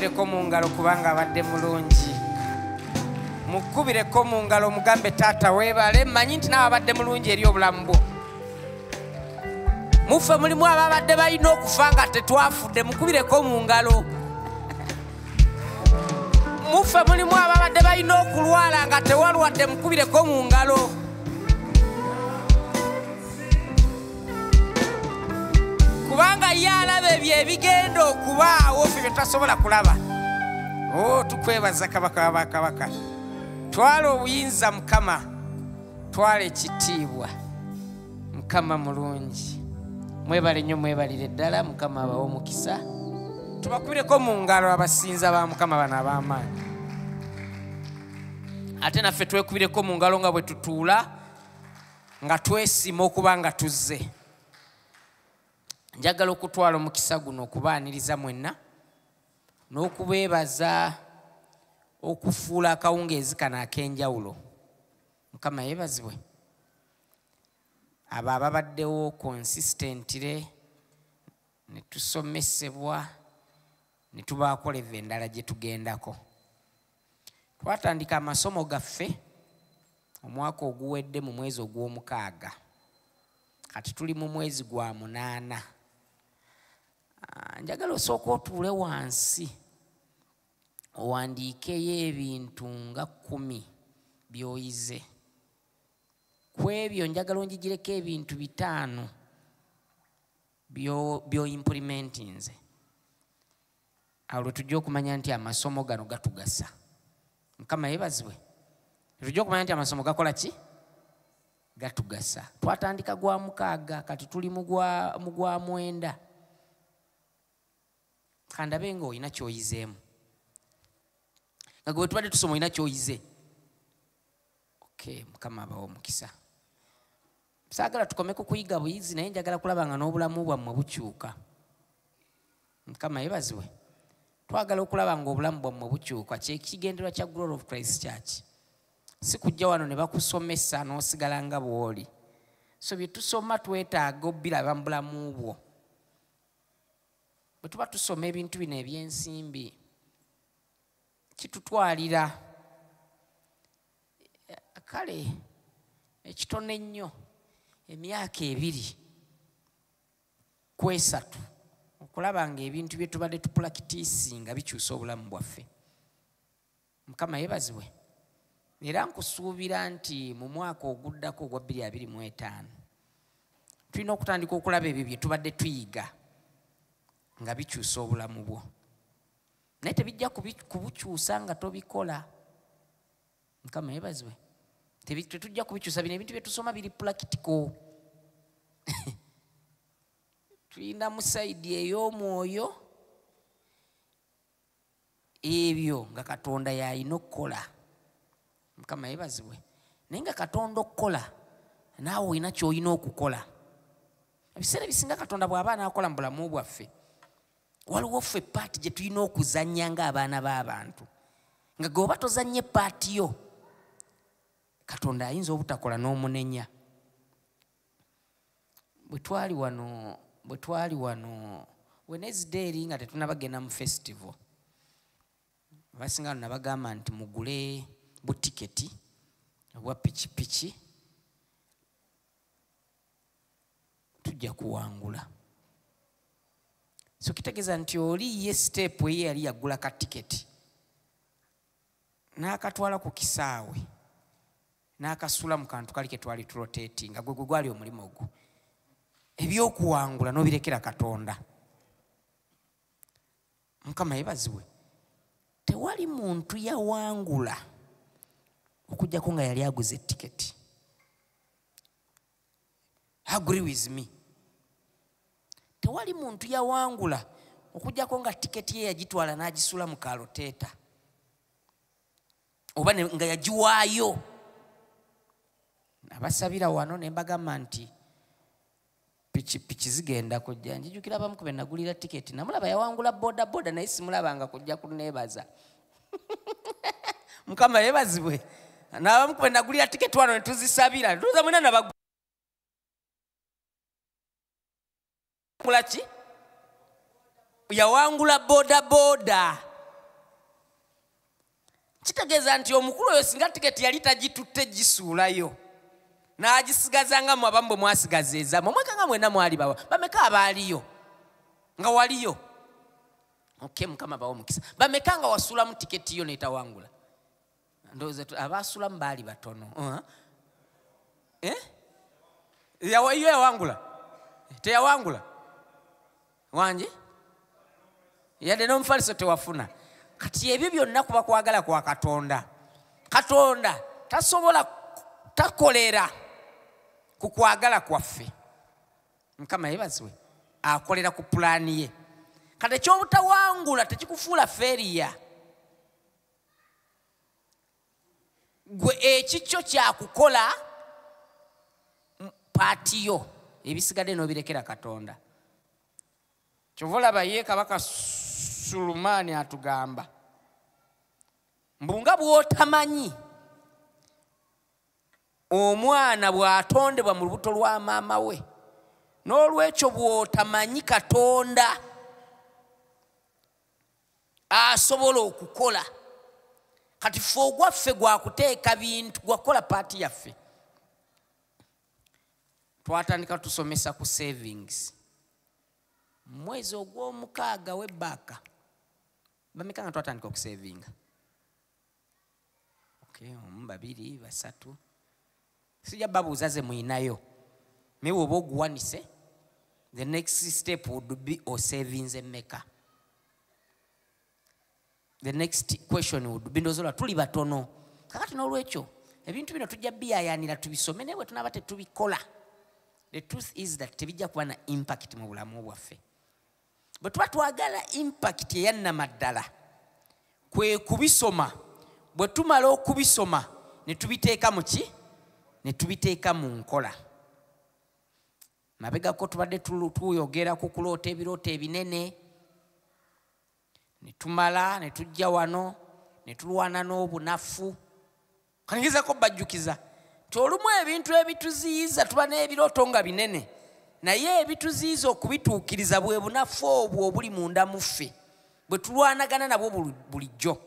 mukubireko mu ngalo kubanga abadde mulungi. Mukubireko mu ngalo mugambe taata weebale, mmanyi nti nawe abadde mulungi eri obulamu bwo. Muffe mulimu ababadde balina okufa nga tetwafudde, mukubireko mu ngalo. Muffe mulimu ababadde balina okulwala nga tewalwadde, mukubireko mu ngalo. Kubanga ye alaba ebyo ebigenda okubaawo ffe bye tasobola kulaba. Tukwebaza Kabaka wa Bakabaka. Twala obuyinza Mukama, twala ekitiibwa Mukama mulungi. Mwebale nnyo, mwebalire ddala. Mukama abawe omukisa. Tubakubireko mu ngalo abasinza ba Mukama bano ab'amaanyi. Ate naffe twekubireko mu ngalo nga bwe tutuula nga twesima okuba nga tuzze. Njagala okutwala omukisa guno okubaaniriza mwenna n'okubeebaza okufuula akawungeezi kano ak'enjawulo. Mukama yeebazibwe. Abo ababaddewo consistentire ne tusomesebwa ne tubaako leve endala gye tugendako. Twatandika amasomo gaffe omwaka oguwedde mu mwezi ogw'omukaaga. Kati tuli mu mwezi gwa 8. Njagala osooka otuule wansi owandiikeyo ebintu nga 10 by'oyize. Ku ebyo njagala onjigireko ebintu 5 by'oimplementinze. Awo lwe tujja okumanya nti amasomo gano gatugasa. Mukama yeebazibwe. Tujja okumanya nti amasomo gakola ki? Gatugasa. Twatandika gwa 6, kati tuli mu gwa 9. Kandabe nga olina ky'oyizeemu. Nga gwe tubadde tusoma olina ky'oyize. Mukama abawe omukisa. Saagala tukomeko kuyiga buyizi, naye njagala kulaba nga n'obulamu bwammwe bukyuka. Mukama yeebazibwe. Twagala okulaba nga obulamu bwammwe bukyuka. Kyekigendererwa kya Glory of Christ Church. Si kujja wano ne bakusomesa n'osigala nga bw'oli. So bye tusoma twetaaga obiraba mu bulamu bwo. Bwe tuba tusoma ebintu bino eby'ensimbi kitutwalira kale ekitone ennyo emyaka 2 ku 3 okulaba nga ebintu bye tubadde tupulakitiisinga bikyusa obulamu bwaffe. Mukama yeebazibwe. Era nkusuubira nti mu mwaka oguddako ogwa 2025 tulina okutandika okulaba ebyo bye tubadde tuyiga nga bikyusa obulamu bwo. Naye tebijja kubukyusa nga tobikola. Mukama yeebazibwe. Tetujja kubikyusa, bino ebintu bye tusoma biri practical. Tulina mu sayidi ey'omwoyo ebyo nga Katonda y'alina okukola. Mukama yeebazibwe. Naye nga Katonda okukola naawe olina ky'olina okukola. Ebiseera ebisinga Katonda bw'aba anaakola mu bulamu bwaffe, waliwo ffe paati gye tulina okuzannya ng'abaana b'abantu. Nga gwe oba tozannye paati yo, Katonda ayinza obutakola n'omunenya. Bwe twali wano Wednesday nga tetunabagenda mu festival, abasinga nabagamba nti mugule butiketi obwa pikipiki tujja kuwangula. So kitegeeza nti oli ye step ye yali yagula ka tiketi n'akatwala ku kisaawe n'akasula mu kantu kali ke twali turotatinga, gwe gwali omulimu ogwo. Ebyokuwangula n'obirekera Katonda. Mukama yeebazibwe. Tewali muntu yawangula okujjako nga yali aguze tiketi. Agree with me. Tewali muntu yawangula okujjako nga tiketi ye yagitwala n'agisula mu kaloteta oba nga yagiwaayo. Abasabira wano ne mbagamba nti pikipiki zigenda kujja. Njijukira abamu ku be nagulira tiketi namulaba yawangula boda boda, naye simulabanga kujja kuneebaza. Mukama yeebazibwe. N'abamu ku be nagulira tiketi wano ne tuzisabira. Tuza mwena nabagula ki? Yawangula boda boda. kitegeeza nti omukulu oyo singa tiketi yali tagitutte gisuulayo n'agisigaza nga mu abamu bwe mwasigaza ezamu omweka nga mwena mwali bawa bameka abaaliyo nga waliyo mukama bawo mukisa bameka nga wasuulamu tiketi yo n'etawangula ndowooza abaasulamu baali batono yo yawangula teyawangula wangi yadde n'omufaliso tewafuna kati ebyo byonna kuba kwagala kwa katonda tasobola takolera ku kwagala kwaffe mukama yebazibwe akolera ku pulaani ye kati ekyobutawangula tekikufuula feriya gwe ekikyo kyakukola paatiyo ebisigadde n'obirekera katonda kyova olaba ye kabaka Sulumaani atugamba mbunga bw'otamanyi omwana bw'atondebwa mu lubuto lwa maama we n'olwekyo bw'otamanyi katonda asobola okukola kati ffe ogwaffe gwakuteeka bintu gwakola paati yaffe twatandika tusomesa ku savings mwezi ogw'omukaaga w'ebbaaka bameka nga twatandika okusavinga omu babiri basatu sijja babuuza ze mwinayo naye woba oguwanise the next step would be osavinze mmeka the next question would be ndozolwa tuli batono kakati n'olwekyo ebintu bino tujja biyayanira tubisome naye bwe tunaaba tetubikola the truth is that tebijja kuba na impact mu bulamu bwaffe bwe tuba twagala impact eyannamaddala kwe kubisoma bwe tumala okubisoma ne tubiteeka mu ki ne tubiteeka mu nkola mabegako tubadde tuyogera ku kuloota ebirooto ebinene ne tumala ne tujja wano ne tulwana n'obunafu kanigizako bajjukiza nti olumu ebintu ebituziyiza tuba n'ebirooto nga binene naye ebituziyiza okubituukiriza bwe bunafu obwo obuli munda mu ffe bwe tulwanagana nabwo bulijjo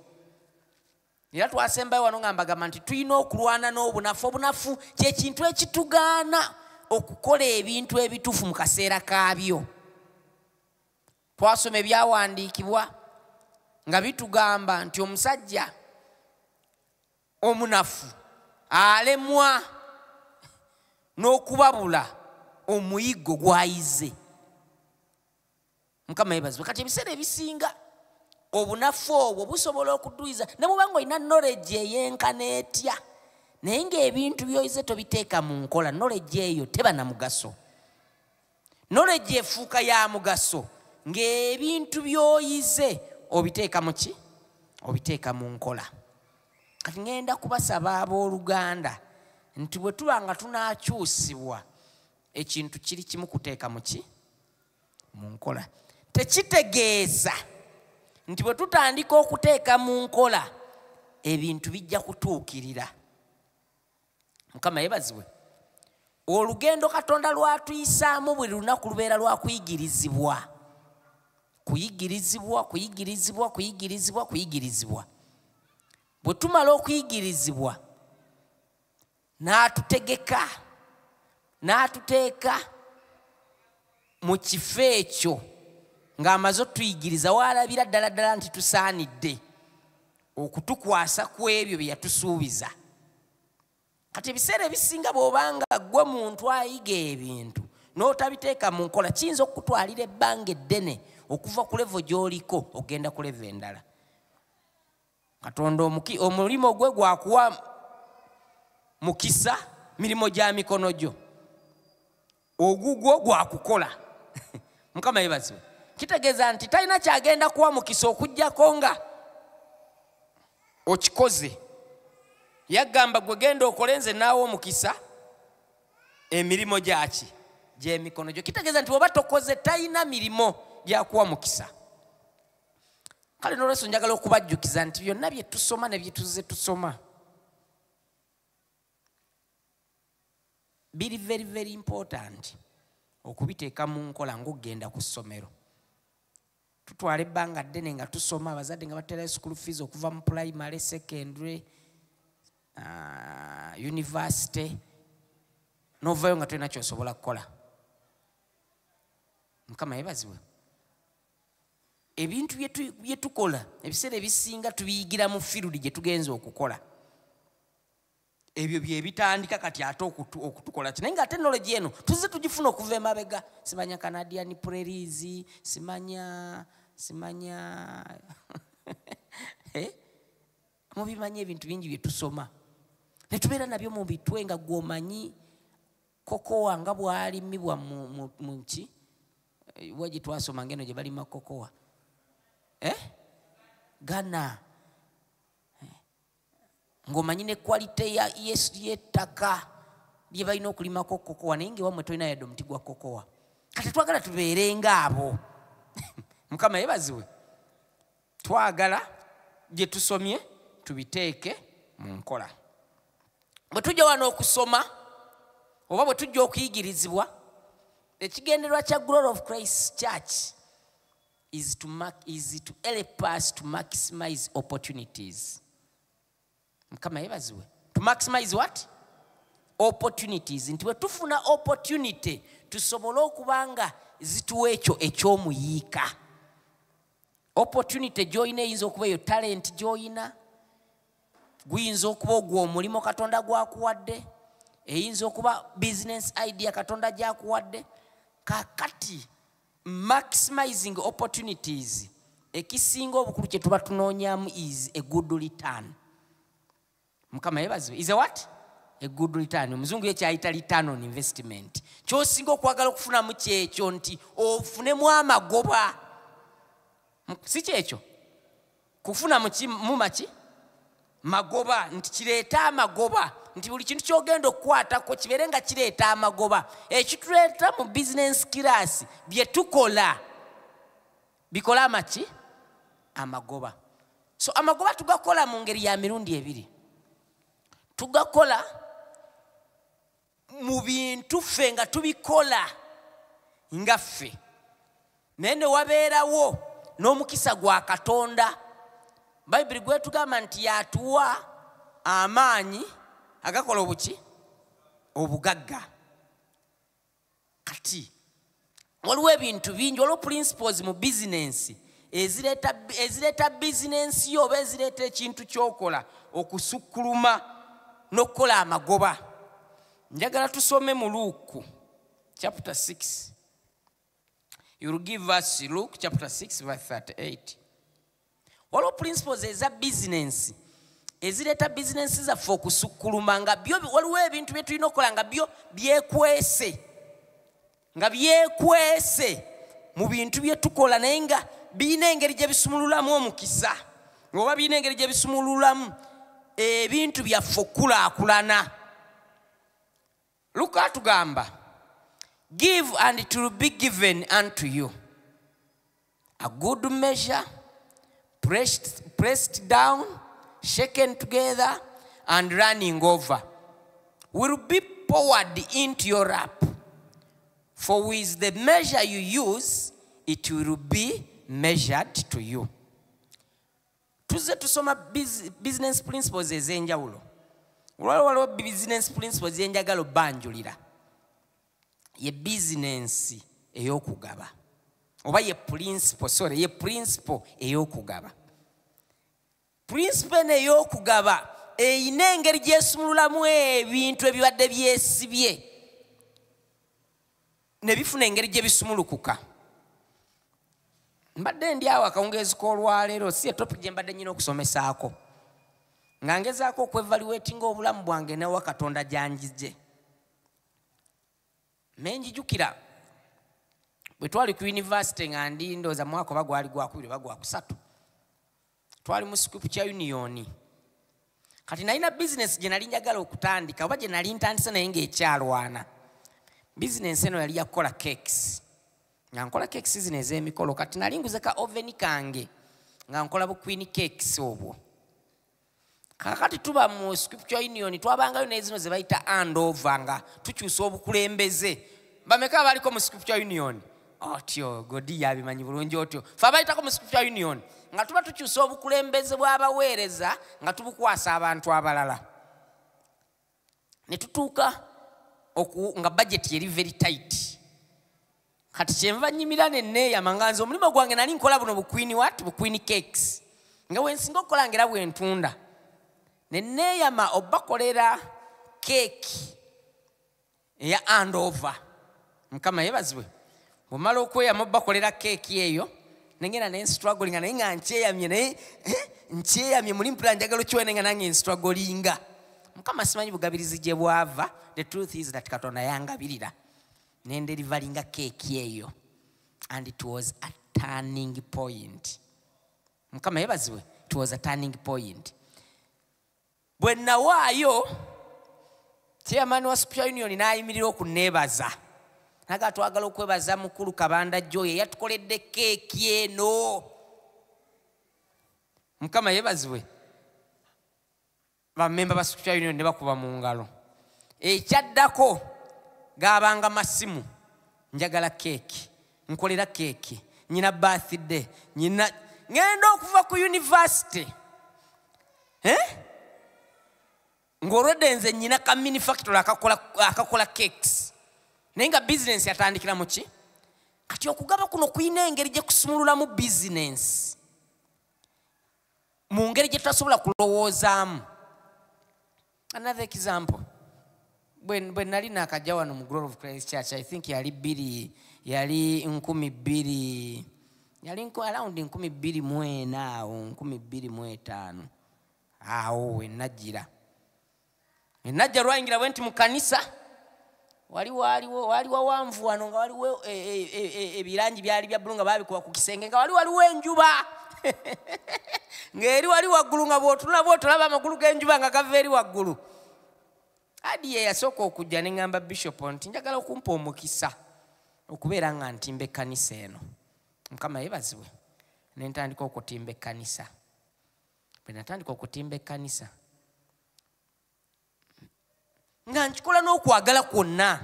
era twasembayo wano nga mbagamba nti tulina okulwana n'obunafu obunafu kyekintu ekitugaana okukola ebintu ebituufu mu kaseera kaabyo twasoma ebyawandiikibwa nga bitugamba nti omusajja omunafu alemwa n'okubabula omuyiggo gwayize mukama yebazibwe kati ebiseera ebisinga obunafu obwo busobola okuduyiza ne bubanga olina knowledge eyenkana etya naye ng'ebintu byoyize tobiteeka mu nkola knowledge eyo teba na mugaso knowledge efuuka ya mugaso ng'ebintu byoyize obiteeka mu ki obiteeka mu nkola kati ngenda kubasaba abooluganda nti bwe tuba nga tunaakyusibwa ekintu kiri kimu kuteeka mu ki mu nkola tekitegeeza nti bwe tutandika okuteeka mu nkola ebintu bijja kutuukirira mukama yebazibwe olugendo katonda lwatuyisaamu buli lunaku lubeera lwa kuyigirizibwa bwe tumala okuyigirizibwa n'atuteeka mu kifo ekyo ng'amaze otuyigiriza walabira ddala nti tusaanidde okutukwasa ku ebyo bye yatusuubiza kati ebiseera ebisinga bw'obanga ggwe muntu ayiga ebintu n'otabiteeka mu nkola kiyinza okutwalira ebbanga eddene okuva ku levo gy'oliko ogenda ku levo endala katonda omulimo gwe gwakuwa mukisa mirimu gya mikono gyo ogugwo gwakukola mukama yebazibwe kitegeeza nti talina kyagenda kuwa mukisa okujjako nga okikoze yagamba gwe genda okole nze naawe omukisa emirimo gyaki gy'emikono gyo kitegeeza nti oba tokoze talina mirimo gyakuwa mukisa kale n'olweso njagala okubajjukiza nti byonna bye tusoma ne bye tuze tusoma biri very very important okubiteeka mu nkola ng'ogenda ku ssomero tutwala ebbanga ddene nga tusoma abazadde nga batera school fees okuva mu primary, secondary, university, novayo nga tulina kyosobola kukola. Mukama yebaziwe. Ebintu bye tukola ebiseera ebisinga tubiyigira mu field gye tugenza okukola. Ebyo bye bitandika kati ate okutukola kino. Naye nga technology eno tuzze tugifuna okuva emabega. Simanya Canadian Prairies, simanya mubimanya ebintu bingi bye tusoma. Ne tubeera nabyo mu bitwe nga gwomanyi kokowa nga bwalimibwa mu ki waje twasoma ngeno gye balima kokowa. Ghana. Ngomanyi ne quality ya yettaka lye balina okulimako kokowa, naye ngewamwe tolina yadde omuti gwa kokowa. Kati twagala tubeerenga abo. Mukama yebaziwe. Twagala gye tusomye tubiteeke mu nkola. Bwe tujja wano okusoma oba bwe tujja okuyigirizibwa, ekigendererwa kya Glory of Christ Church is to help us to maximize opportunities. Mukama yebaziwe. To maximize what? Opportunities. Nti bwe tufuna opportunity tusobole okubanga zituwa ekyo ekyomuyiika. Opportunity gy'olina eyinza okuba eyo talent gy'olina, guyinza okuba ogwo omulimo Katonda gwakuwadde, eyinza okuba business idea Katonda gyakuwadde. Kakati maximizing opportunities ekisinga obukulu kye tuba tunoonyaamu is a good return. Mukama yebaziwe. Is a what? A good return. Omuzungu yekyayita return on investment. Kyosinga okwagala okufunamu kyekyo nti ofunemu amagoba. Si kyekyo kufuna mu maki magoba, nti kireeta amagoba, nti buli kintu kyogenda okukwatako kibeere nga kireeta amagoba. Ekituleeta mu business class bye tukola bikola amaki amagoba. So amagoba tugakola mu ngeri ya mirundi ebiri. Tugakola mu bintu ffe nga tubikola nga ffe, naye ne wabeerawo n'omukisa gwa Katonda. Bayibuli gwetugamba nti yatuwa amaanyi agakola obuki obugagga. Kati waliwo ebintu bingi, waliwo principles mu business ezireta business yo oba ezireta ekintu kyokola okusukkuluma n'okukola amagoba. Njagala tusome mu Luke chapter 6. You will give us Luke chapter 6 verse 38. Waliwo principles eza business ezireta business zaffe okusukkuluma nga byo waliwo ebintu bye tulina okukola nga byo byekwese mu bintu bye tukola, naye nga birina engeri gye bisumululamu omukisa oba birina engeri gye bisumululamu ebintu byaffe okukulaakulana. Luka atugamba, give and it will be given unto you, a good measure, pressed down, shaken together, and running over, will be poured into your lap. For with the measure you use, it will be measured to you. Tuze tusoma business principles ez'enjawulo. Waliwo business principles enjagala banjulira. Ye business ey'okugaba. Oba ye principle ey'okugaba. Principle ey'okugaba eyina engeri gyesumululamu ebintu ebibadde byesibye ne bifuna engeri gye bisumulukuka. Mbadde ndi awo akawungeezi k'olwaleero, si topic gye mbadde nyina okusomesaako, nga ngezaako okwevaluatinga obulamu bwange newa Katonda gyanjije. Menjijukira bwe twali ku university nga ndi ndooza mwaka oba gwali gwakubiri oba gwakusatu, twali mu Scripture Union. Kati nalina business gye nali njagala okutandika oba gye nali ntandise naye ng'ekyalwana. Business eno yali yakukola cakes. Nga nkola cakes zino ez'emikolo. Kati nali nguze ka oven kange nga nkola bu queen cakes obwo. Kakati tuba mu Scripture Union twabangayo n'ezino ze bayita handover nga tukyusa obukulembeze. Bameka baliko mu Scripture Union? otyo godi yabimanyi bulungi otyo fe abayitako mu Scripture Union nga tuba tukyusa obukulembeze bw'abaweereza nga tubukwasa abantu abalala ne tutuuka nga budget yeri very tight kati kyenva nnyimira ne neeyama nga nze omulimu gwange nali nkola buno bukwini cakes nga wensinga okukola ngera bwentunda ne neeyama obakolera keeki eya handover Mukama yebazibwe bw'omala okweyama obakolera keeki eyo nengenda nenstrugglinga naye nga nkyeyamye muli mpula njagala okiwene nga nange nstrugglinga Mukama simanyi bugabirizi gye bwava. The truth is that Katonda yangabirira nenderivalinga keeki eyo and it was a turning point. Mukama yebazibwe, it was a turning point. Bwe nawaayo chairman wa Scripture Union n'ayimirira okuneebaza naga twagala okwebaza mukulu Kabanda Joy yatukoledde keeki eno. Mukama yebazibwe, bamemba ba Scripture Union ne bakuba mu ngalo. Ekyaddako gabanga masimu njagala keeki nkolera keeki nyina birthday nyina ngenda okuva ku university ng'olwedde nze nyina ka manufacturer akakola cakes naye nga business yatandikira mu ki kati okugaba kuno kuyina engeri gye kusumululamu business mu ngeri gye tutasobola kulowoozaamu. Another example, when nali nakajja wano mu Glory of Christ Church, I think yali 1000 around 2004 awo 2005 awo enajjira lwayingira bwenti mu kanisa waliwo wanvu wano nga waliwo ebirangi byali bya bbulu nga babikuba ku kisenge nga waliwo enjuba ng'eri wali waggulu nga bw'otulaba amagulu g'enjuba nga gava eri waggulu. Adi ye yasooka okujja ne ŋŋamba Bishop nti njagala okumpa omukisa okubeera nga ntimba ekkanisa eno. Mukama yebazibwe, ne ntandika okutimba ekkanisa. Bwe natandika okutimba ekkanisa nga nkikola n'okwagala kwonna.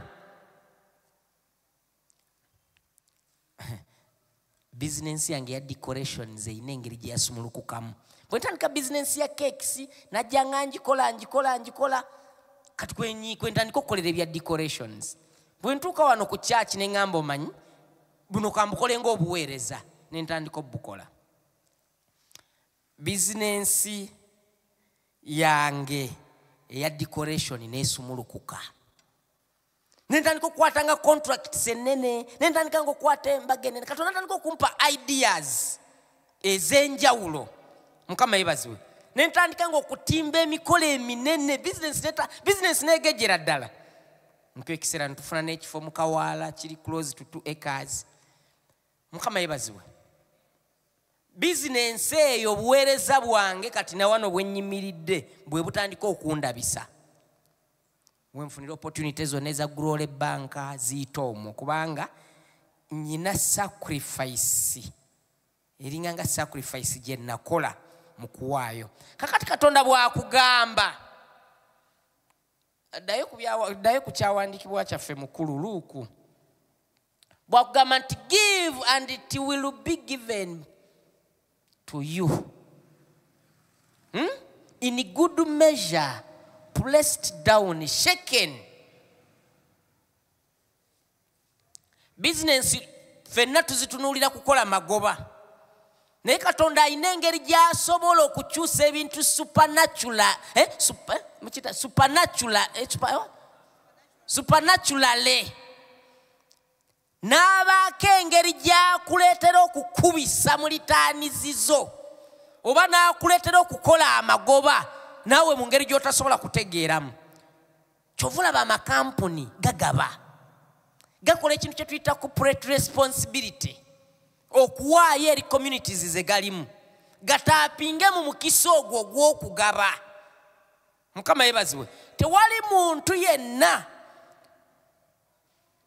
Business yange ya decorations eyina engeri gye yasumulukukamu. Bwe ntandika business ya cakes najja nga ngikola kati kwe ntandika okukolera ebya decorations. Bwe ntuuka wano ku church ne ŋŋamba omanyi buno kambukole ng'obuweereza ne ntandika obukola. Business yange eya decoration neesumulukuka. Nentandika okukwatanga contracts ennene, nentandika okukwata embaga ennene. Katonda ntandika okumpa ideas ez'enjawulo. Mukama yebazibwe. Nentandika okutimba emikolo eminene, business neegejjera ddala. Nkyo ekiseera ntufuna n'ekifo mu Kawaala kiri close to 2 acres. Mukama yebazibwe. Business eyo obuweereza bwange kati na wano bwe nnyimiridde bwe butandika okundabisa. Wenfunira opportunities zonna eza Glory Bank ziyita omwo kubanga nyina sacrifice eringa nga sacrifice gye nakola mu kuwaayo. Kakati Katonda bw'akugamba ddayo ku kyawandiikibwa kyaffe mukulu Luuku bw'akugamba nti give and it will be given to you in good measure, pressed down, shaken. Business fenna tuzitunuulira kukola magoba. Naye Katonda ayina engeri gy'asobola okukyusa ebintu supernaturally. N'abaako engeri gy'akuleetera okukubisa mu litaanizizo oba n'akuleetera okukola amagoba naawe mu ngeri gy'otasobola kutegeeramu. Kyova olaba amakampuni gakola ekintu kye tuyita corporate responsibility, okuwaayo eri communities ze galimu, gataapinge mu mukisa ogwo ogw'okugaba. Mukama yebazibwe. Tewali muntu yenna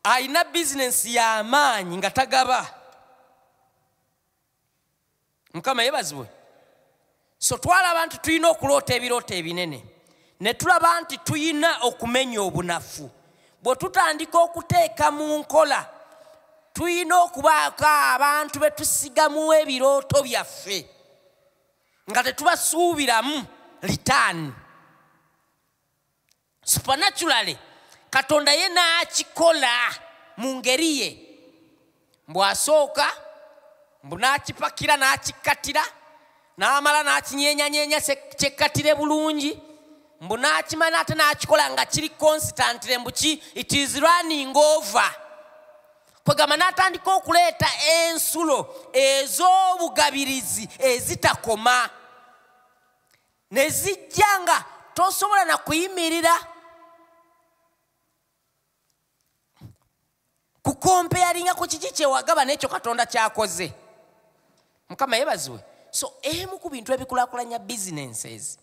ayina business y'amaanyi nga tagaba. Mukama yebazibwe. So twalaba nti tulina okuloota ebirooto ebinene ne tulaba nti tulina okumenya obunafu. Bwe tutandika okuteeka mu nkola tuyina okubaako abantu betusigamu ebirooto byaffe nga tetubasuubiramu return. Supernaturally Katonda ye n'akikola mu ngeri ye. Mbwasooka mbu n'akipakira n'akikatira n'amala n'akinyeenya kyekkatire bulungi, mbu n'akimana ate n'akikola nga kiri constantly mbuki it is running over. Kwegamba n'atandika okuleeta ensulo ez'obugabirizi ezitakoma ne zijja nga tosobola na kuyimirira kukompeyaringa ku kiki kyewagaba n'ekyo Katonda kyakoze. Mukama yeebazibwe. So emu ku bintu ebikulaakulanya businesses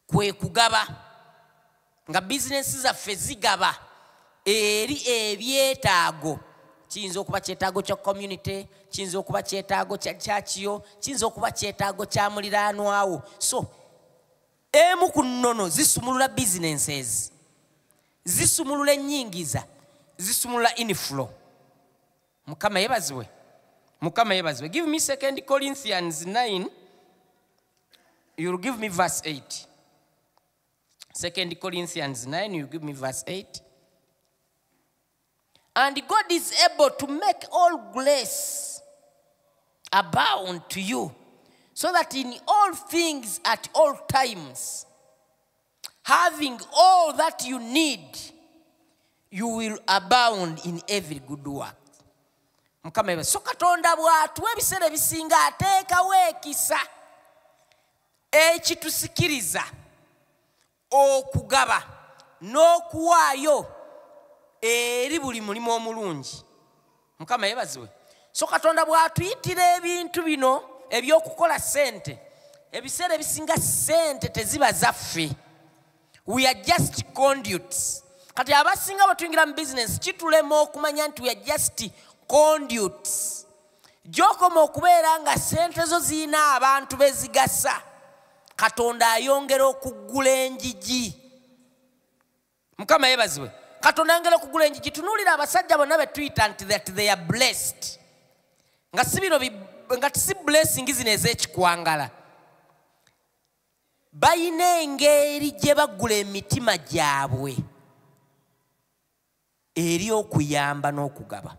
kwe kugaba, nga bizinesi zaffe zigaba eri ebyetaago. Kiyinza okuba kyetaago kya community, kiyinza okuba kyetaago kya kyakiyo, kiyinza okuba kyetaago kya muliraanwawo. So emu ku nnono zisumulula businesses, zisumulula ennyingiza, zisumulula inflow. Mukama yeebazibwe. Mukama yeebazibwe. Give me 2 Corinthians 9. You'll give me verse 8. 2 Corinthians 9, you give me verse 8. And God is able to make all grace abound to you, so that in all things at all times, having all that you need, you will abound in every good work. Mukama so Katonda bw'atuwa ebiseera ebisinga ateekawo ekisa ekitusikiriza okugaba n'okuwaayo eri buli mulimu omulungi. Mukama yeebazibwe. So Katonda bw'atuyitira ebintu bino eby'okukola ssente, ebiseera ebisinga ssente teziba zaffe. We are just conduits. Kati abasinga batuyingira mu business kitulema okumanya nti we are just conduits. Gy'okoma okubeera nga ssente zo zirina abantu bezigasa, Katonda ayongera okuggula enjigi. Mukama yeebazibwe. Katonda ayongera okuggula enjigi. Tunuulira abasajja bonna be tuyita nti that they are blessed, nga si bino nga si blessing zino ez'ekikwangala. Bayina engeri gye baggula emitima gyabwe eri okuyamba n'okugaba.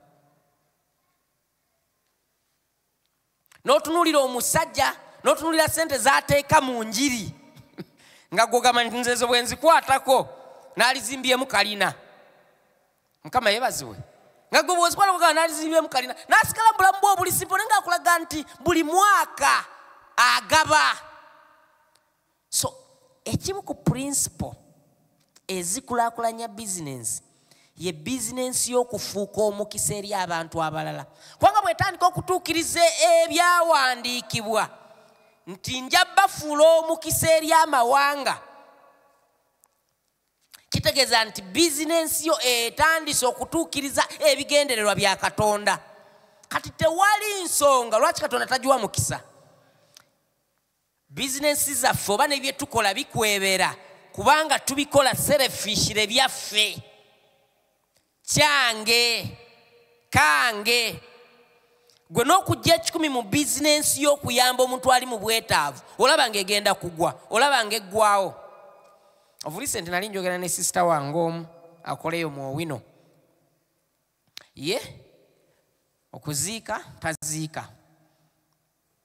N'otunuulira omusajja n'otunuulira ssente z'ateeka mu njiri nga gwogamba nti nze zo bwe nzikwatako n'alizimbyemu kalina. Mukama yeebazibwe. Nga gwe bw'ozikwata gwogamba n'alizimbyemu kalina n'asigala mu bulamu bwe obuli simple nga akulaga nti buli mwaka agaba. So ekimu ku principle ezikulaakulanya business ye business y'okufuuka omukisa eri abantu abalala. Kubanga bw'etandika okutuukiriza ebyawandiikibwa nti nja bafuula omukisa eri amawanga, kitegeeza nti bizinensi yo etandise okutuukiriza ebigendererwa bya Katonda. Kati tewali nsonga lwaki Katonda tagiwa mukisa. Bizinensi zaffe oba ne bye tukola bikwebera kubanga tubikola selfishire byaffe. Kyange, kange. Gwe n'okujja 10 mu bizinensi y'okuyamba omuntu ali mu bwetaavu, olaba ng'egenda kugwa, olaba ng'eggwawo. Of recent nali njogera ne sister wange omu akoleyo mu Owino. Ye okuziika taziika,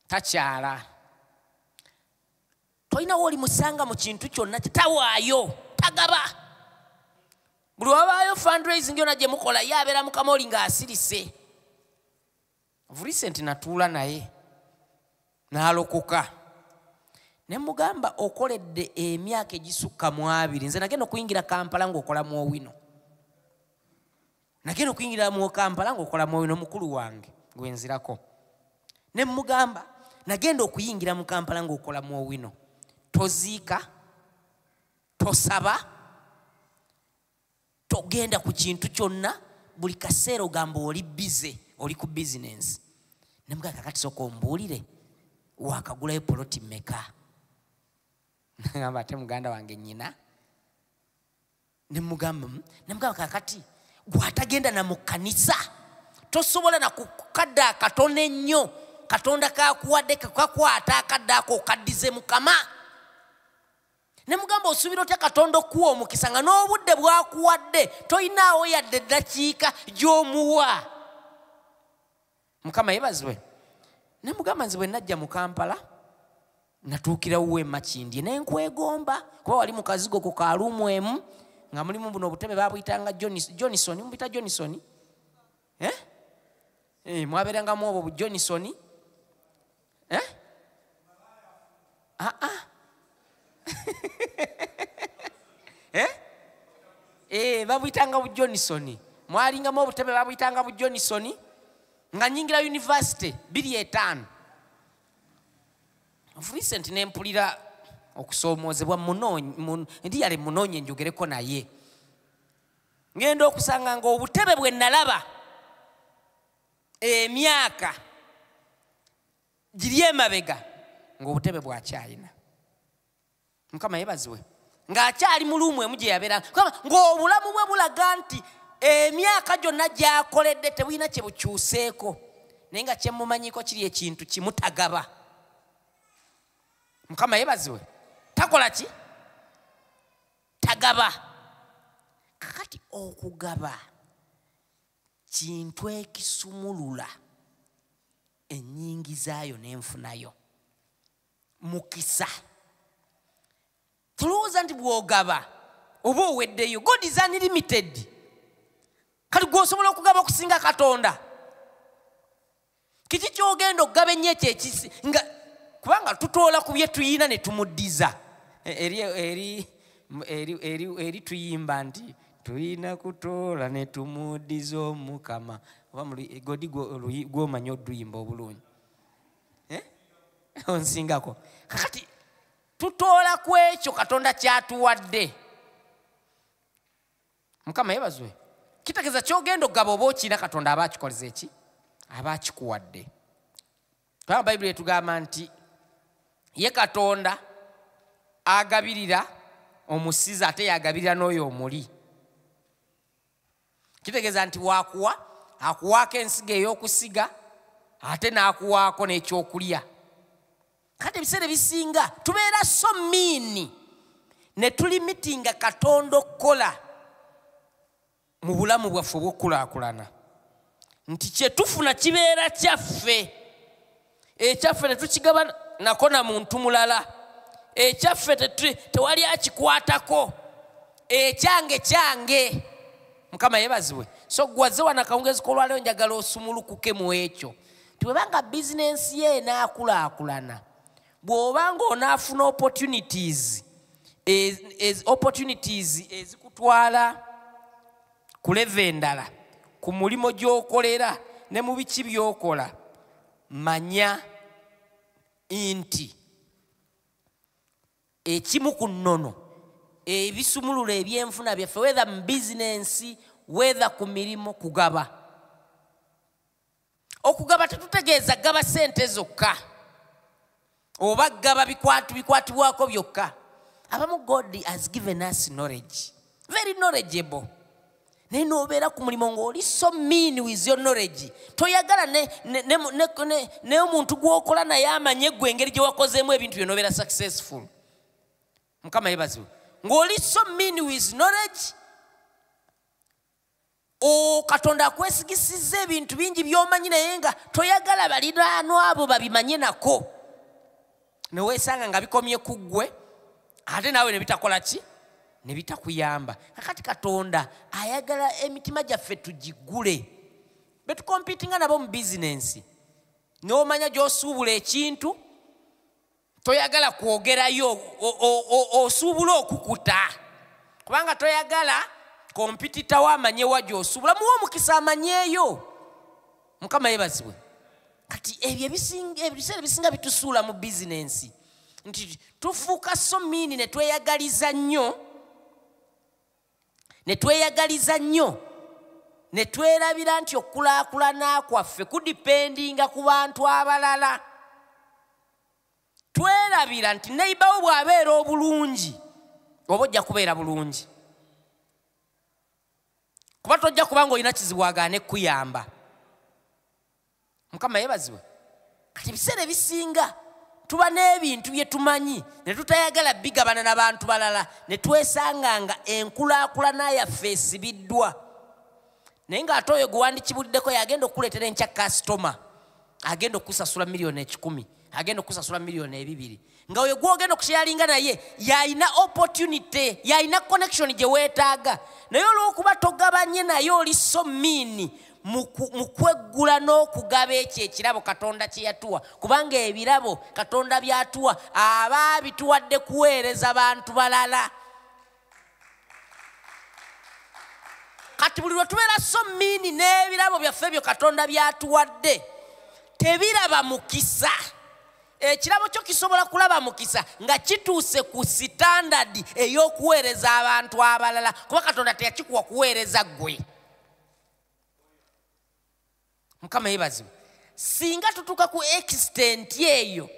takyala. Toyina woli musanga mu kintu kyonna tawaayo, tagaba. Buli wabaayo fundraising yonna gye mukola yabeera Mukama oli ng'asirise. Of recent natuula naye n'alokoka. Ne mugamba okoledde emyaka egisukka mu 2. Nze nagenda okuyingira Kampala ng'okola mu Owino. Nagenda okuyingira mu Kampala ng'okola mu Owino mukulu wange gwenzirako. Ne mugamba nagenda okuyingira mu Kampala ng'okola mu Owino. Toziika, tosaba, togenda ku kintu kyonna, buli kaseera ogamba oli bize, oli ku business. Ne mugamba kakati sooka ombuulire wakagulayo poloti mmeka? Ngamba ate muganda wange nnyina. Ne mugamba kakati gwatagenda na mu kanisa tosobola na kukadda akatono ennyo Katonda kakuwadde kakwata akadde ako okaddize Mukama. Ne mugamba osuubira otya Katonda okuwa omukisa nga n'obudde bwakuwadde toyinaawo yadde eddakiika gy'omuwa. Mukama yebazibwe. Ne mugamba nze bwe najja mu Kampala natuukirawo e Makindye ne nkwegomba kuba wali mu kazigo ku kaaluumu emu nga mulimu buno obutebe baabuyitanga Johnson mubita Johnson mwabeerangamu obwo Johnson babuyitanga bu Johnson mwalingamu obutebe babuyitanga bu Johnson nga nyingira university 2:5 of recent nempulira okusoomozebwa ndi yale munoonye njogereko naye ngenda okusanga nga obutebe bwe nalaba emyaka giri emabega ng'obutebe bwakyalina. Mukama yebaziwe ng'akyali mu luumu emu gye yabeera ng'obulamu bwe bulaga nti emyaka gyonna gy'akoledde tebulina kye bukyuseeko naye nga kyemumanyiko kiri ekintu kimutagaba. Mukama yebaziwe takola ki? Tagaba. Kakati okugaba kintu ekisumulula ennyingi zaayo n'enfunayo. Mukisa tulowooza nti bw'ogaba oba oweddeyo. God is unlimited. Kati gw'osobola okugaba okusinga Katonda. Kiki ky'ogenda okugaba ennyo ekyo ekisi nga kubanga tutoola ku bye tuyina ne tumuddiza. Eri tuyimba nti tuyina kutoola ne tumuddiza Omukama. Oba Godi gw'omanyi oduyimba obulungi onsingako. Kakati tutoola ku ekyo Katonda kyatuwadde. Mukama yebazwe. Kitegeeza ky'ogenda okugaba oba okiina Katonda aba akikoleza eki? Aba akikuwadde. Kubanga Bayibuli etugamba nti ye Katonda agabirira omusizi ate yagabirira n'oyo omuli. Kitegeeza nti waakuwa akuwaako ensigo ey'okusiga ate n'akuwaako n'ekyokulya. Kati ebiseera ebisinga tubeera so miini ne tulimitinga Katonda okukola mu bulamu bwaffe obw'okulaakulana nti kye tufuna kibeera kyaffe. Ekyaffe ne tukigaba nako na muntu mulala. Ekyaffe tewali akikwatako. Ekyange kyange. Mukama yebaziwe. So gwaze wana kawungezi kolwaleero njagala osumulukuke mu ekyo. Tibwebanga bizinensi ye enaakulaakulana bw'obanga onaafuna opportunities ezikutwala ku leve endala ku mulimo gy'okolera ne mu biki by'okola manya nti ekimu ku nnono ebisumulula ebyenfuna byaffe whether mu bizinensi whether ku mirimu kugaba. Okugaba tetutegeeza gaba sente zokka oba gaba bikwatibwako byokka. Abamu God has given us knowledge, very knowledgeable. Naye n'obeera ku mulimo ng'oli so mean with your knowledge. Toyagala ne omuntu gw'okola naye amanye gwe engeri gye wakozeemu ebintu byo n'obeera successful. Mukama yebaziwe. Ng'oli so mean with knowledge. Katonda akwesigisizza ebintu bingi by'omanyi naye nga toyagala baliraanwa abo babimanye nako. Ne weesanga nga bikomye ku ggwe ate naawe ne bitakola ki? Ne bitakuyamba. Kakati Katonda ayagala emitima gyaffe tugigule. Betukompitinga nabo mu bizinensi. N'omanya gy'osuubula ekintu toyagala kwogerayo osuubula okukuta. Kubanga toyagala kompitita wamanyewa gy'osuubula muwa omukisa amanyeeyo. Mukama yebazibwe. Kati ebyo ebiseera ebisinga bitusuula mu bizinensi nti tufuuka so miini ne tweyagaliza nnyo ne twerabira nti okulaakulana kwaffe kudipendinga ku bantu abalala. Twerabira nti neighbor wo bw'abeera obulungi oba ojja kubeera bulungi. kuba tojja kubanga olina kizibu agaane kuyamba. Mukama yeebazibwe. Kati ebiseera ebisinga tuba n'ebintu bye tumanyi ne tutayagala bigabana n'abantu balala ne twesanga nga enkulaakulana yaffe esibiddwa. Naye ng'ate oyo gwe yagenda okukuleetera enkya kasitoma agenda okusasula miliyoni 10, agenda okusasula miliyoni 2, nga oyo gw'ogenda okusharinga naye yalina opportunity, yalina connection gye weetaaga, naye olw'okuba togabanye naye oli so miini mu kweggula n'okugaba ekyo ekirabo Katonda kye yatuwa, kubanga ebirabo Katonda byatuwa aba bituwadde kuweereza bantu balala. Kati buli lwe tubeera so miini n'ebirabo byaffe byo Katonda byatuwadde tebiraba mukisa. Ekirabo kyo kisobola kulaba mukisa nga kituuse ku sitandadi ey'okuweereza abantu abalala, kuba Katonda teyakikuwa kuweereza ggwe. Mukama yeebazibwe. Singa tutuuka ku extent eyo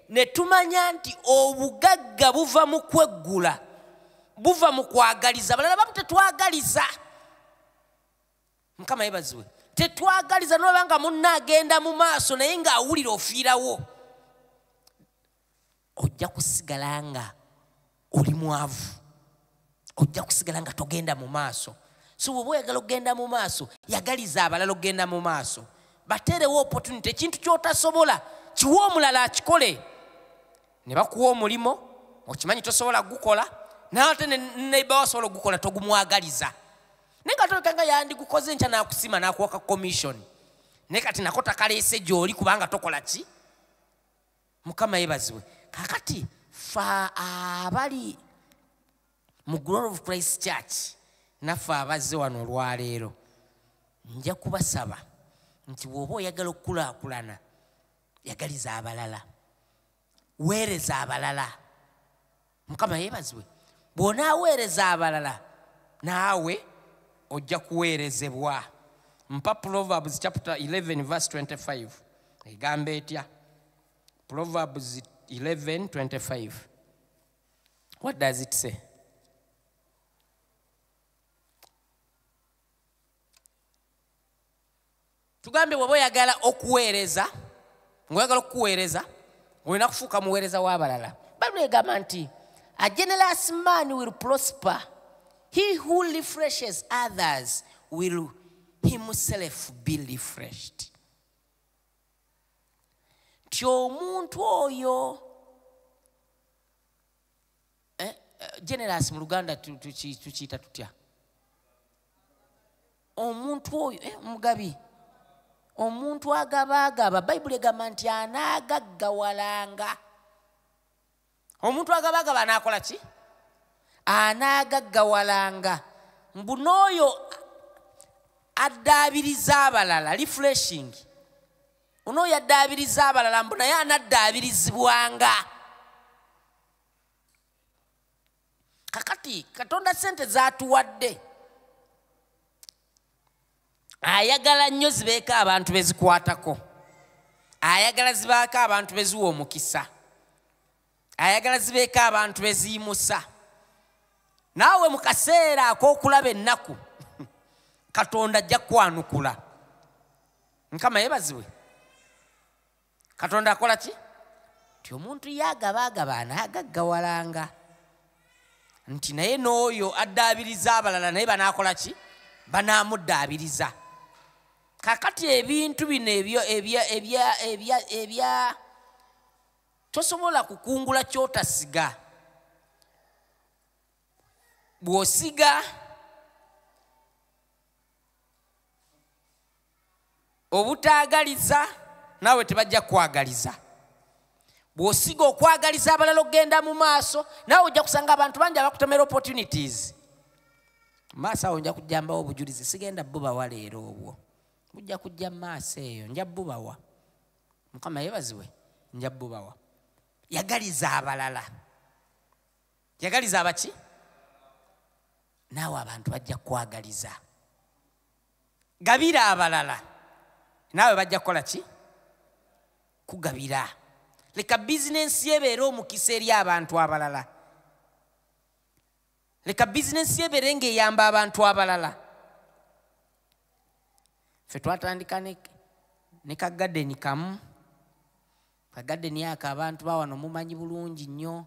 ne tumanya nti obugagga buva mu kweggula, buva mu kwagaliza abalala, bamu tetwagaliza. Mukama yeebazibwe. Tetwagaliza n'oba nga munna agenda mu maaso naye ng'awulira ofiirawo, ojja kusigala nga oli mwavu, ojja kusigala nga togenda mu maaso. So bw'oba oyagala okugenda mu maaso, yagaliza abalala okugenda mu maaso, bateerewo opportunity. Ekintu ky'otasobola kiwe omulala akikole. Ne bakuwa omulimu okimanyi tosobola gukola, n'ate neighbor wasobola ogukola togumwagaliza. Naye nga toleka nga yandigukoze nkya n'akusima n'akuwaka commission, naye kati nako takaleese gy'oli kubanga tokola ki? Mukama yeebazibwe. Kakati fa abali mu Glory of Christ Church naffe abazze wano olwaleero, nja kubasaba nti bw'oba oyagala okukulaakulana, yagaliza abalala, weereza abalala. Mukama yeebazibwe. Bw'onaaweereza abalala naawe ojja kuweerezebwa. Mpa Proverbs chapter 11 verse 25 egamba etya? Proverbs 11:25. What does it say? Tugambe bw'oba oyagala okuweereza, ng'oyagala okuweereza, olina kufuuka muweereza w'abalala. Bayibuli egamba nti a generous man will prosper, he who refreshes others will himself be refreshed. Ti omuntu oyo generous mu Luganda tukiyita tutya? Omuntu oyo mugabi, omuntu agabaagaba. Bayibuli egamba nti anaagaggawalanga. Omuntu agabaagaba anaakola ki? Anaagaggawalanga. Mbu n'oyo addaabiriza abalala, refreshing, onooyo addaabiriza abalala mbu naye anaddaabirizibwanga. Kakati Katonda sente zaatuwadde, ayagala nnyo zibeeko abantu bezikwatako, ayagala zibaako abantu beziwa omukisa, ayagala zibeeko abantu beziyimusa. Naawe mu kaseera ak'okulaba ennaku Katonda ajja kwanukula. Mukama yeebazibwe. Katonda akola ki? Ti omuntu yagabaagaba anaagaggawalanga. Nti naye n'oyo addaabiriza abalala naye banaakola ki? Banaamuddaabiriza. Kakati ebintu bino ebya tosobola kukungula kyotasiga. Bw'osiga obutaagaliza naawe tebajja kwagaliza. Bw'osiga okwagaliza abalala okgenda mu maaso, naawe ojja kusanga abantu bangi abakutemera opportunities. Maaso awo nja kujjambawo obujulizi, sigenda bubawa leero obwo. Bujja kujja maaso eyo, nja bubawa. Mukama yeebazibwe, nja bubawa. Yagaliza abalala. Yagaliza abaki? Naawe abantu bajja kwagaliza. Gabira abalala, naawe bajja kukola ki? Kugabira. Leka bizinensi ebeere omukisa eri abantu abalala. Leka bizinensi ebeere ng'eyamba abantu abalala. ffe twatandika ne kagadeni kamu. Kagadeni aka abantu bawano mumanyi bulungi nnyo.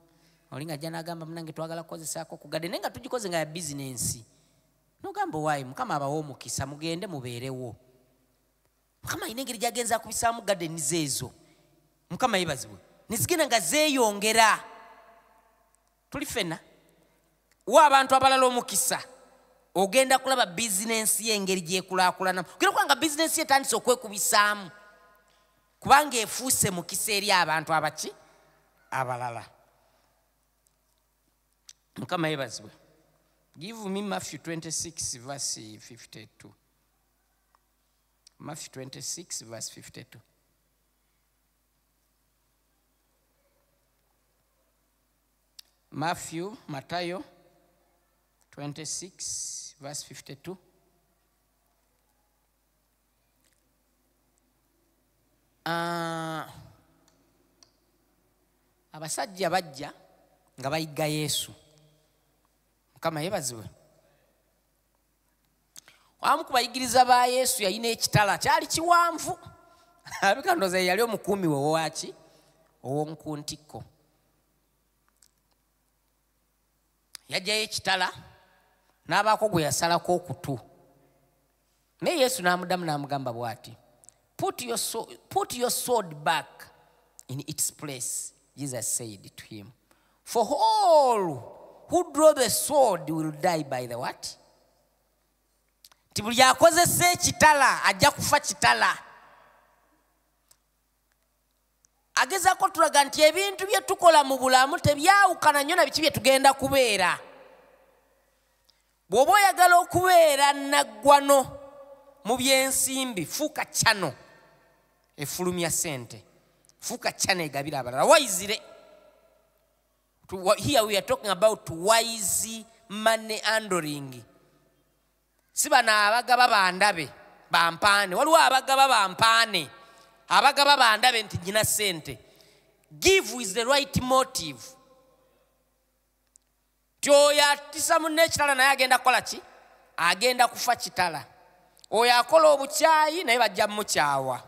Olinga jja n'agamba munange twagala kukozesaako ku gadeni nga tugikoze nga ya bizinensi. N'ogamba waayi Mukama abawa omukisa mugende mubeerewo. Mukama alina engeri gy'agenza kubisaamu gadeni zeezo. Mukama yeebazibwe. Ne zigenda nga zeeyongera. Tuli ffenna. Wa abantu abalala omukisa. Ogenda kulaba bizinensi y'engeri gy'ekulaakulana. Ogenda kulaba nga bizinensi etandise okwekubisaamu. Kubanga efuuse mukisa eri abantu abaki? Abalala. Mukama yeebazibwe. Give me Matthew 26 verse 52. Matthew 26 verse 52. Matthew 26 verse 52. Abasajja bajja nga bayiga Yesu. Mukama yeebazibwe. Wamu ku bayigiriza ba Yesu yalina ekitala kyali kiwanvu. Abika ndowooza yali omukuumi we owaki? Ow'omukuntikko. Yajjayo ekitala n'abaako gwe yasalako okutu. Naye Yesu n'amuddamu n'amugamba bw'ati, put your sword back in its place, Jesus said to him. For all who draw the sword will die by the what? Ti buli akozesa ekitala ajja kufa kitala. Agezaako tulaga nti ebintu bye tukola mu bulamu tebyawukana nnyo na biki bye tugenda kubeera. Bw'oba oyagala okubeera naggwano mu byensimbi, fuuka kyano efulumya ssente. Fuuka kyano egabira abalala. Wayizire. Here we are talking about wise money handling. Si bano abagaba bandabe bampaane. Waliwo abagaba bampaane. Abagaba bandabe nti njina ssente. Give with the right motive. Oyo atisa munne ekitala naye agenda kukola ki? Agenda kufa kitala. Oyo akola obukyayi naye bajja mukyawa.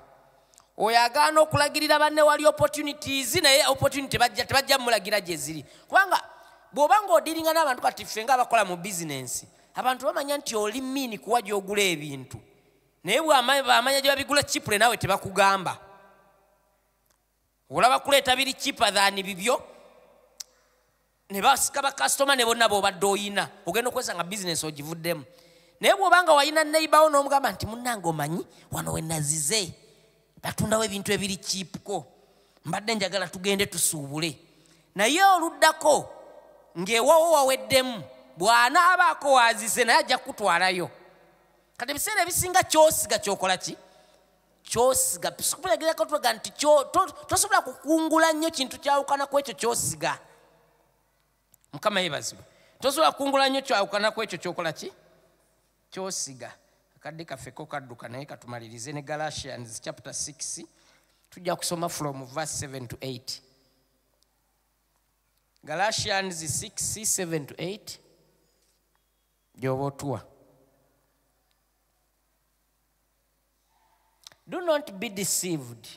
Oyo agaana okulagirira banne wali opportunities naye opportunity tebajja mulagira gye ziri. Kubanga bw'oba ng'odiringa n'abantu kati ffe nga abakola mu bizinensi, abantu bamanya nti oli mini kuwa gy'ogula ebintu. Naye bw'amanya gye babigula chipule nawe tebakugamba. Olaba kuleeta biri cheaper than bibyo. Ne basika bakasitoma ne bonna bw'obadde oyina. Ogenda okwesa nga bizinensi ogivuddemu. Naye bw'obanga wayina neighbor n'omugamba nti munnange omanyi wano we nazize. Batundawo ebintu ebiri cheapko. Mbadde njagala tugende tusuubule. Naye oluddako ng'ewawo waweddemu bw'anaabaako wazize naye ajja kutwalayo. Kati ebiseera ebisinga kyosiga kyokola ki? Kyosiga. Tukulegerako tulaga nti tosobola kukungula nnyo kintu kyawukana ku ekyo kyosiga. Mukama yeebazibwe. Tosobola kukungula nnyo kyawukana ku ekyo kyokola ki? Kyosiga. Akadde kaffeko kadduka naye katumalirize ne Galatians chapter 6. Tujja kusoma from verse 7 to 8. Galatians 6, 7 to 8. Gyoba otuwa. Do not be deceived.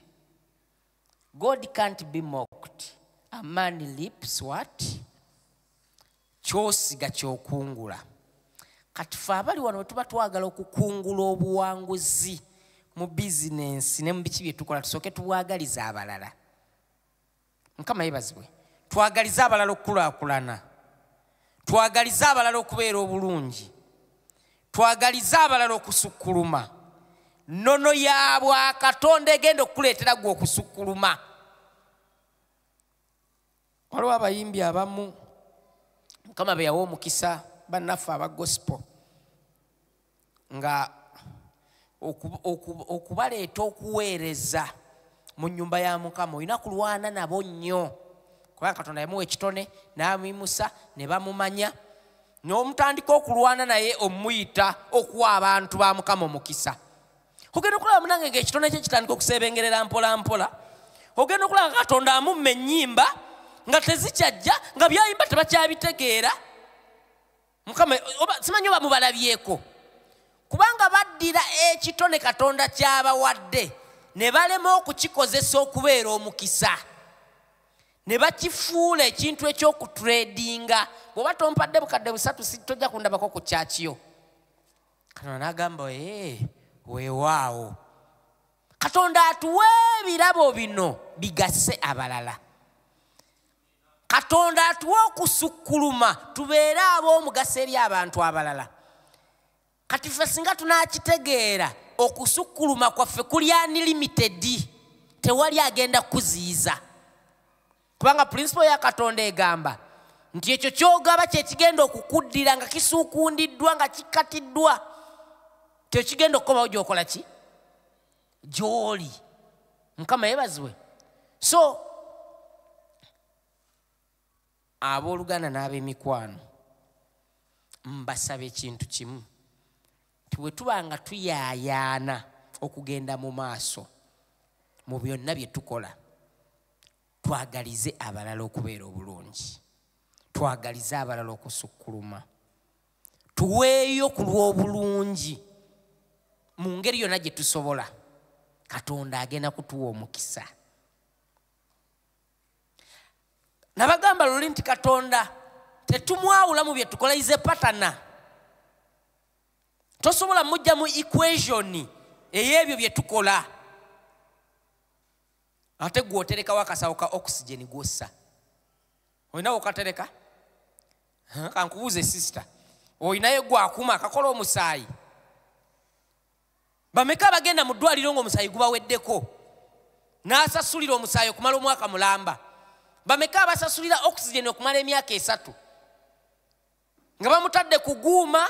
God can't be mocked. A man lips what? Kyosiga kyokungula. Kati ffe abali wano bwe tuba twagala okukungula obuwanguzi mu bizinensi ne mu biki bye tukola tusooke tubwagalize abalala. Mukama yeebazibwe. Twagalize abalala okukulaakulana. Twagalize abalala okubeera obulungi. Twagalize abalala okusukkuluma. Nono ya bwa Katonda egenda okukuleetera gwe okusukkuluma. Waliwo abayimbi abamu Mukama be yawa omukisa bannaffe aba gospel nga okubaleeta okuweereza mu nnyumba ya Mukama olina kulwana nabo nnyo. Kubanga Katonda yamuwa ekitone n'amuyimusa ne bamumanya. N'omutandika okulwana naye omuyita okuwa abantu ba Mukama omukisa. Ogenda okulaba munange ng'ekitone kye kitandika okusebengerera mpola mpola. Ogenda okulaba Katonda amumma ennyimba nga tezikyajja nga byayimba tebakyabitegeera. Mukama simanyi oba mubalabyeko. kubanga baddira ekitone Katonda ky'abawadde ne balema okukikozesa okubeera omukisa ne bakifuula ekintu eky'okutradinga. Bw'oba tompadde bukadde busatu tojja kundabako ku kyakiyo. Katonda n'agamba weewaawo, Katonda atuwa ebirabo bino bigase abalala. Katonda atuwa okusukkuluma tubeere ab'omugaso eri abantu abalala. Kati ffe singa tunaakitegeera okusukkuluma kwaffe kuli unlimited, tewali agenda kuziiza. Kubanga principle ya Katonda egamba nti ekyo ky'ogaba kye kigenda okukuddira nga kisuukundiddwa nga kikatiddwa. Tekigenda okukomawo gy'okola ki? Gy'oli. Mukama yeebazibwe. So abooluganda n'ab'emikwano mbasaba ekintu kimu, nti bwe tuba nga tuyaayaana okugenda mu maaso mu byonna bye tukola, twagalize abalala okubeera obulungi, twagalize abalala okusukkuluma, tuweeyo ku lw'obulungi mu ngeri yonna gye tusobola. Katonda agenda kutuwa omukisa. Nabagamba luli nti Katonda tetumwawula mu bye tukola, ize patana. Tosobola mujja mu equation ey'ebyo bye tukola ate gwoterekawo akasawo ka oxygen gwossa. Olinawo okatereka? Kankubuuze sister, olinayo gwakuma akakola omusaayi? Bameka bagenda mu ddwaliro ng'omusaayi gubaweddeko n'asasulira omusaayi okumala omwaka mulamba? Bameka abasasulira oxygen okumala emyaka 3 nga bamutadde ku guuma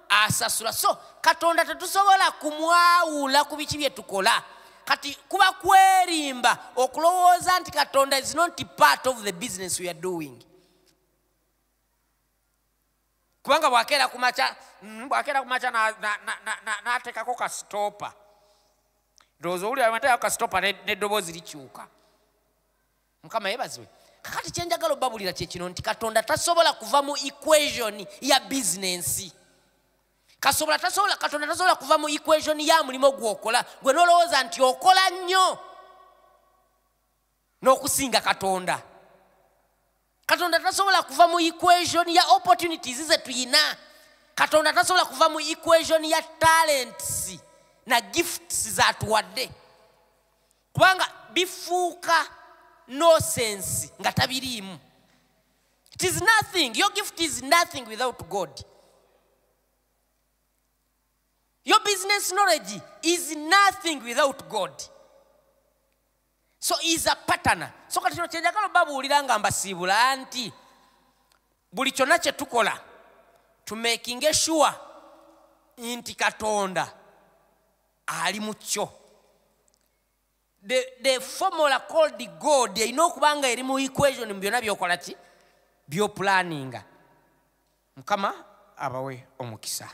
asasula? So Katonda tetusobola kumwawula ku biki bye tukola. Kati kuba kwerimba okulowooza nti Katonda is not part of the business we are doing. Kubanga bwakeera kumacha n'ateekako ka stopa. Ndowooza owulira amateeka ka stopa n'eddoboozi likyuka. Mukama yeebazibwe. Kakati kye njagala obbabulira kye kino nti Katonda tasobola kuva mu equation ya business. Katonda tasobola kuva mu equation ya mulimo gwokola gwe nolowooza nti okola nnyo n'okusinga Katonda. Katonda tasobola kuva mu equation ya opportunities ze tuyina. Katonda tasobola kuva mu equation ya talents na gifts z'atuwadde, kubanga bifuuka no sense nga tabiriimu. It is nothing. Your gift is nothing without God. Your business knowledge is nothing without God. So is a partner. So kati kino kyenjagala babuulira nga mbasiibula nti buli kyonna kye tukola to making sure nti Katonda ali mu kyo. The formula called the God erina okuba nga eri mu equation mu byonna byokola ki? Byopulaninga. Mukama abawe omukisa.